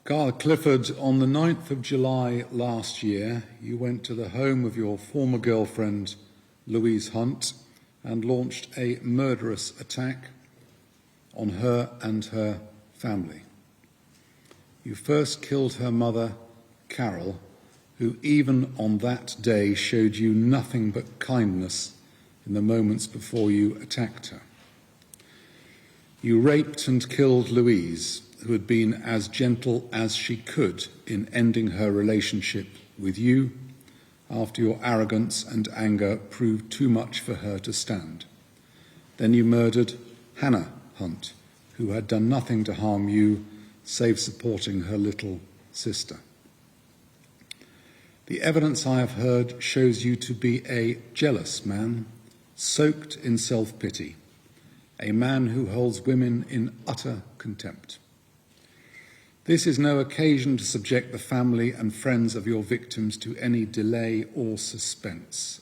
Kyle Clifford, on the 9th of July last year, you went to the home of your former girlfriend, Louise Hunt, and launched a murderous attack on her and her family. You first killed her mother, Carol, who even on that day showed you nothing but kindness in the moments before you attacked her. You raped and killed Louise, who had been as gentle as she could in ending her relationship with you after your arrogance and anger proved too much for her to stand. Then you murdered Hannah Hunt, who had done nothing to harm you save supporting her little sister. The evidence I have heard shows you to be a jealous man, soaked in self-pity, a man who holds women in utter contempt. This is no occasion to subject the family and friends of your victims to any delay or suspense.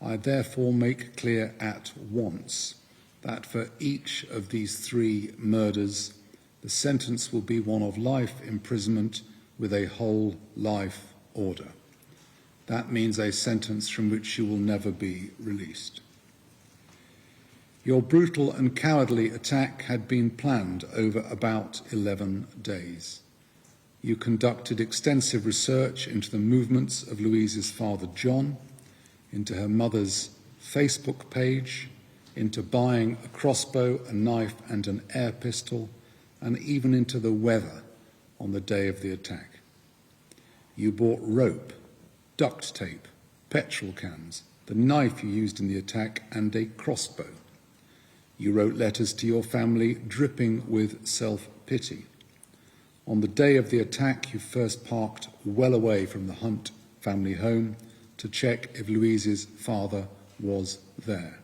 I therefore make clear at once that for each of these 3 murders, the sentence will be one of life imprisonment with a whole life order. That means a sentence from which you will never be released. Your brutal and cowardly attack had been planned over about 11 days. You conducted extensive research into the movements of Louise's father, John, into her mother's Facebook page, into buying a crossbow, a knife and an air pistol, and even into the weather on the day of the attack. You bought rope, duct tape, petrol cans, the knife you used in the attack, and a crossbow. You wrote letters to your family dripping with self-pity. On the day of the attack, you first parked well away from the Hunt family home to check if Louise's father was there.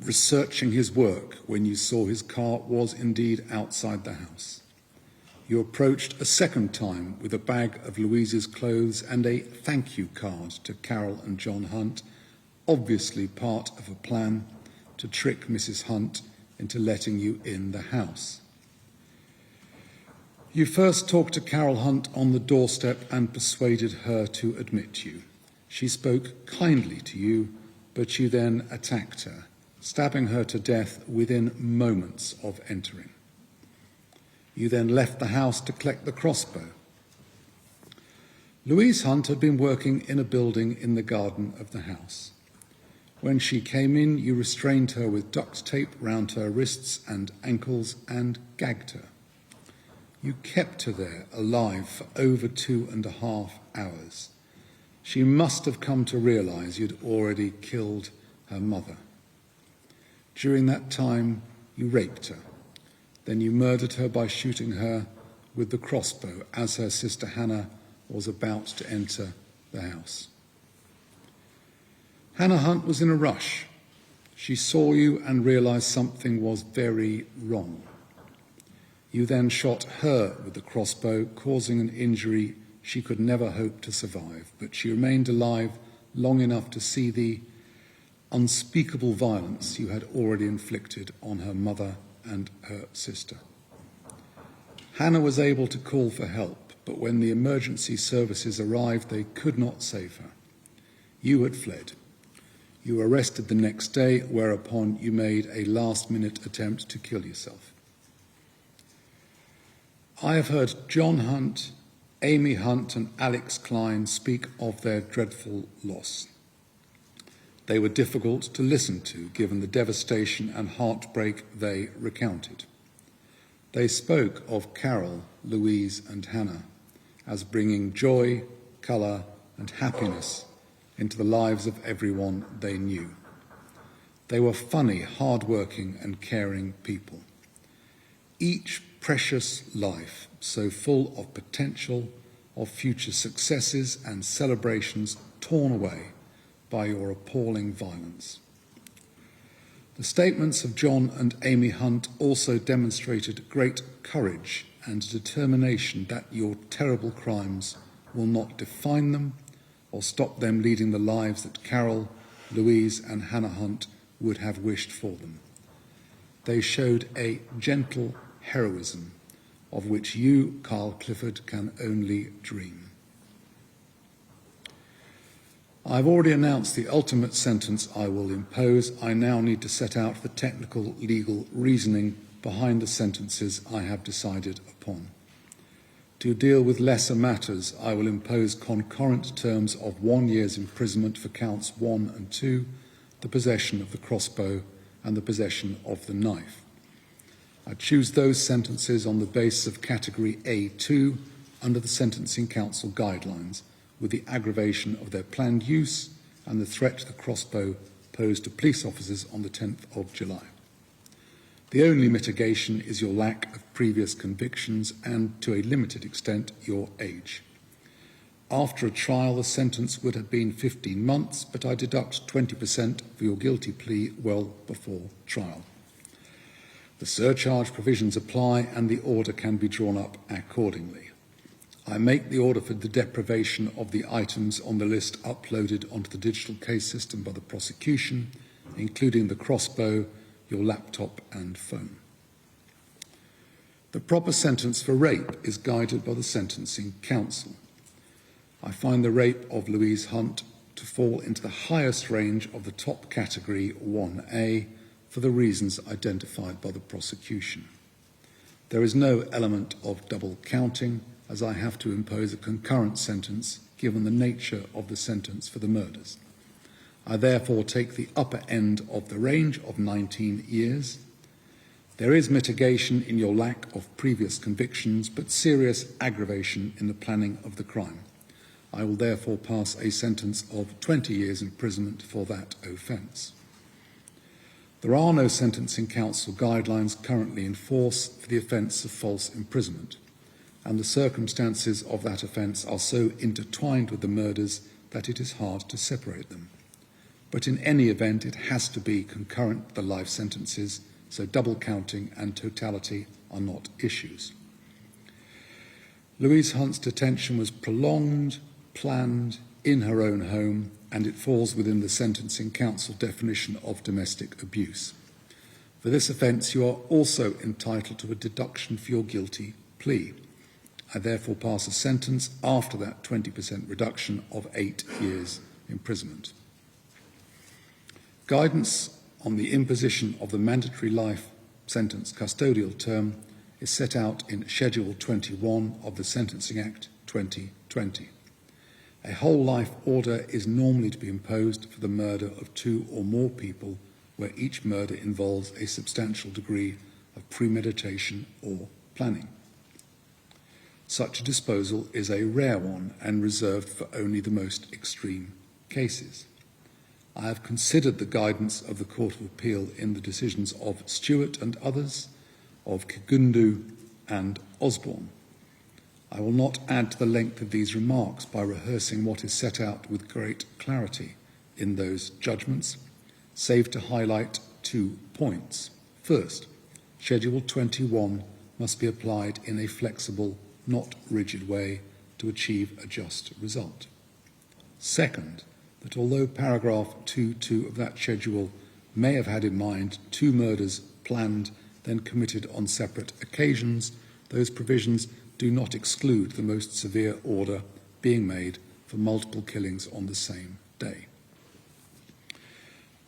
Researching his work when you saw his car was indeed outside the house. You approached a second time with a bag of Louise's clothes and a thank you card to Carol and John Hunt, obviously part of a plan to trick Mrs. Hunt into letting you in the house. You first talked to Carol Hunt on the doorstep and persuaded her to admit you. She spoke kindly to you, but you then attacked her, stabbing her to death within moments of entering. You then left the house to collect the crossbow. Louise Hunt had been working in a building in the garden of the house. When she came in, you restrained her with duct tape round her wrists and ankles and gagged her. You kept her there alive for over 2.5 hours. She must have come to realise you'd already killed her mother. During that time, you raped her. Then you murdered her by shooting her with the crossbow as her sister Hannah was about to enter the house. Hannah Hunt was in a rush. She saw you and realised something was very wrong. You then shot her with the crossbow, causing an injury she could never hope to survive, but she remained alive long enough to see the unspeakable violence you had already inflicted on her mother and her sister. Hannah was able to call for help, but when the emergency services arrived, they could not save her. You had fled. You were arrested the next day, whereupon you made a last-minute attempt to kill yourself. I have heard John Hunt, Amy Hunt and Alex Klein speak of their dreadful loss. They were difficult to listen to, given the devastation and heartbreak they recounted. They spoke of Carol, Louise and Hannah as bringing joy, colour and happiness into the lives of everyone they knew. They were funny, hard-working and caring people. Each precious life, so full of potential, of future successes and celebrations, torn away by your appalling violence. The statements of John and Amy Hunt also demonstrated great courage and determination that your terrible crimes will not define them or stop them leading the lives that Carol, Louise and Hannah Hunt would have wished for them. they showed a gentle heroism of which you, Kyle Clifford, can only dream. I've already announced the ultimate sentence I will impose. I now need to set out the technical legal reasoning behind the sentences I have decided upon. To deal with lesser matters, I will impose concurrent terms of 1 year's imprisonment for counts 1 and 2, the possession of the crossbow and the possession of the knife. I choose those sentences on the basis of category A2 under the Sentencing Council guidelines, with the aggravation of their planned use and the threat to the crossbow posed to police officers on the 10th of July. The only mitigation is your lack of previous convictions and, to a limited extent, your age. After a trial, the sentence would have been 15 months, but I deduct 20% for your guilty plea well before trial. The surcharge provisions apply and the order can be drawn up accordingly. I make the order for the deprivation of the items on the list uploaded onto the digital case system by the prosecution, including the crossbow, your laptop and phone. The proper sentence for rape is guided by the Sentencing Council. I find the rape of Louise Hunt to fall into the highest range of the top category 1A for the reasons identified by the prosecution. There is no element of double counting, as I have to impose a concurrent sentence given the nature of the sentence for the murders. I therefore take the upper end of the range of 19 years. There is mitigation in your lack of previous convictions, but serious aggravation in the planning of the crime. I will therefore pass a sentence of 20 years imprisonment for that offence. There are no Sentencing Council guidelines currently in force for the offence of false imprisonment, and the circumstances of that offence are so intertwined with the murders that it is hard to separate them. But in any event, it has to be concurrent to the life sentences, so double counting and totality are not issues. Louise Hunt's detention was prolonged, planned, in her own home, and it falls within the Sentencing Council definition of domestic abuse. For this offence, you are also entitled to a deduction for your guilty plea. I therefore pass a sentence after that 20% reduction of 8 years imprisonment. Guidance on the imposition of the mandatory life sentence custodial term is set out in Schedule 21 of the Sentencing Act 2020. A whole life order is normally to be imposed for the murder of 2 or more people where each murder involves a substantial degree of premeditation or planning. Such a disposal is a rare one and reserved for only the most extreme cases. I have considered the guidance of the Court of Appeal in the decisions of Stewart and others, of Kigundu and Osborne. I will not add to the length of these remarks by rehearsing what is set out with great clarity in those judgments, save to highlight 2 points. First, Schedule 21 must be applied in a flexible, not rigid way to achieve a just result. Second, that although paragraph 2.2 of that schedule may have had in mind 2 murders planned, then committed on separate occasions, those provisions do not exclude the most severe order being made for multiple killings on the same day.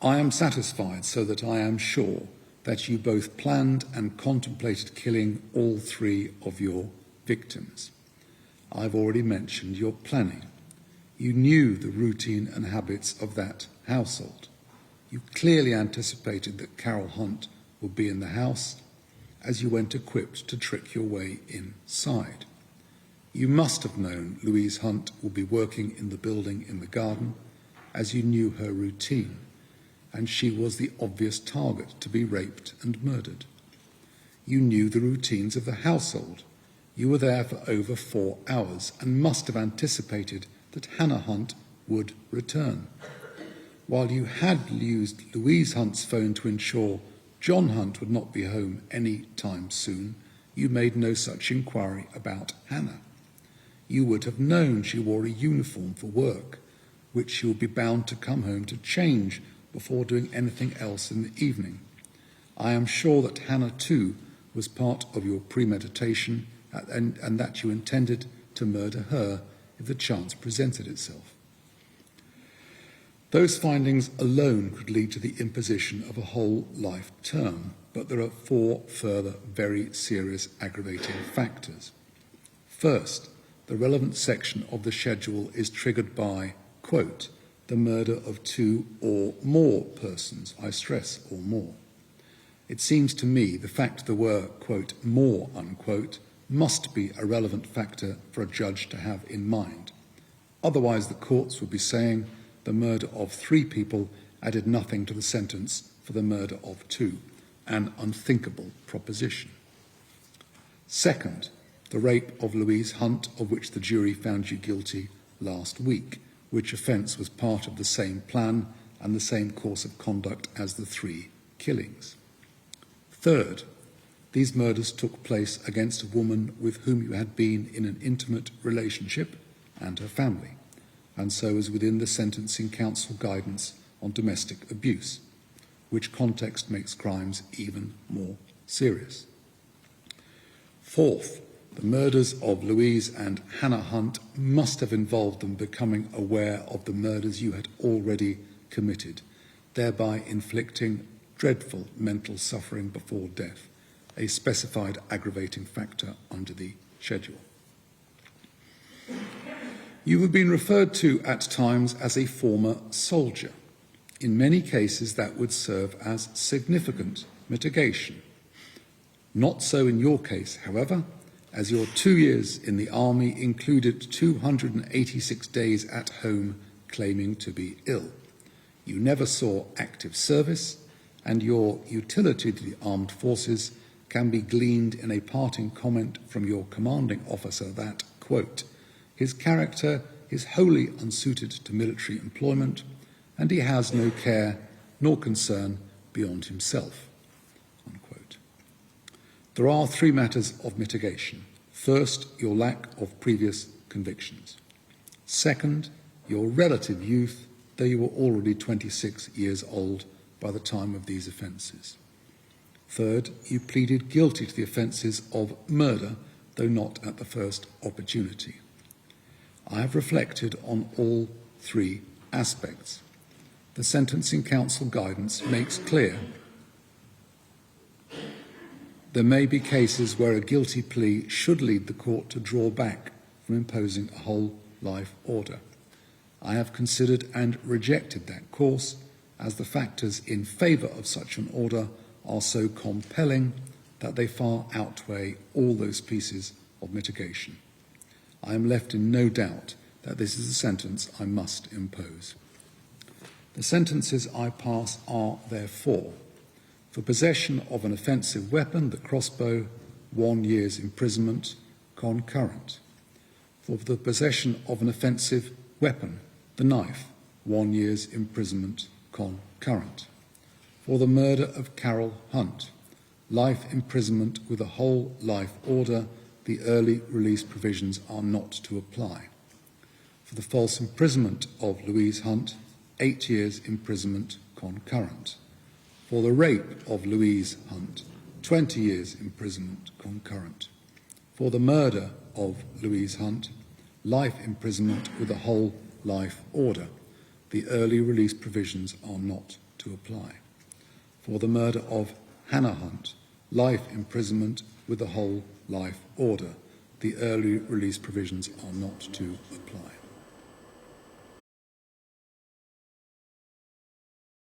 I am satisfied so that I am sure that you both planned and contemplated killing all 3 of your victims. I've already mentioned your planning. You knew the routine and habits of that household. You clearly anticipated that Carol Hunt would be in the house as you went equipped to trick your way inside. You must have known Louise Hunt would be working in the building in the garden as you knew her routine, and she was the obvious target to be raped and murdered. You knew the routines of the household. You were there for over 4 hours and must have anticipated that Hannah Hunt would return. While you had used Louise Hunt's phone to ensure John Hunt would not be home any time soon, you made no such inquiry about Hannah. You would have known she wore a uniform for work, which she would be bound to come home to change before doing anything else in the evening. I am sure that Hannah too was part of your premeditation and that you intended to murder her if the chance presented itself. Those findings alone could lead to the imposition of a whole life term, but there are 4 further very serious aggravating factors. First, the relevant section of the schedule is triggered by, quote, the murder of 2 or more persons, I stress, or more. It seems to me the fact there were, quote, more, unquote, must be a relevant factor for a judge to have in mind. Otherwise, the courts would be saying the murder of 3 people added nothing to the sentence for the murder of 2, an unthinkable proposition. Second, the rape of Louise Hunt, of which the jury found you guilty last week, which offence was part of the same plan and the same course of conduct as the 3 killings. Third, these murders took place against a woman with whom you had been in an intimate relationship and her family, and so is within the Sentencing Council guidance on domestic abuse, which context makes crimes even more serious. Fourth, the murders of Louise and Hannah Hunt must have involved them becoming aware of the murders you had already committed, thereby inflicting dreadful mental suffering before death, a specified aggravating factor under the schedule. You have been referred to at times as a former soldier. In many cases, that would serve as significant mitigation. Not so in your case, however, as your 2 years in the army included 286 days at home claiming to be ill. You never saw active service, and your utility to the armed forces can be gleaned in a parting comment from your commanding officer that, quote, his character is wholly unsuited to military employment, and he has no care nor concern beyond himself, unquote. There are 3 matters of mitigation. First, your lack of previous convictions. Second, your relative youth, though you were already 26 years old by the time of these offences. Third, you pleaded guilty to the offences of murder, though not at the first opportunity. I have reflected on all 3 aspects. The Sentencing Council guidance makes clear there may be cases where a guilty plea should lead the court to draw back from imposing a whole life order. I have considered and rejected that course, as the factors in favour of such an order are so compelling that they far outweigh all those pieces of mitigation. I am left in no doubt that this is a sentence I must impose. The sentences I pass are therefore: for possession of an offensive weapon, the crossbow, 1 year's imprisonment, concurrent. For the possession of an offensive weapon, the knife, 1 year's imprisonment, concurrent. For the murder of Carol Hunt, life imprisonment with a whole life order, the early release provisions are not to apply. For the false imprisonment of Louise Hunt, 8 years imprisonment, concurrent. For the rape of Louise Hunt, 20 years imprisonment, concurrent. For the murder of Louise Hunt, life imprisonment with a whole life order. The early release provisions are not to apply. For the murder of Hannah Hunt, life imprisonment with a whole life order. The early release provisions are not to apply.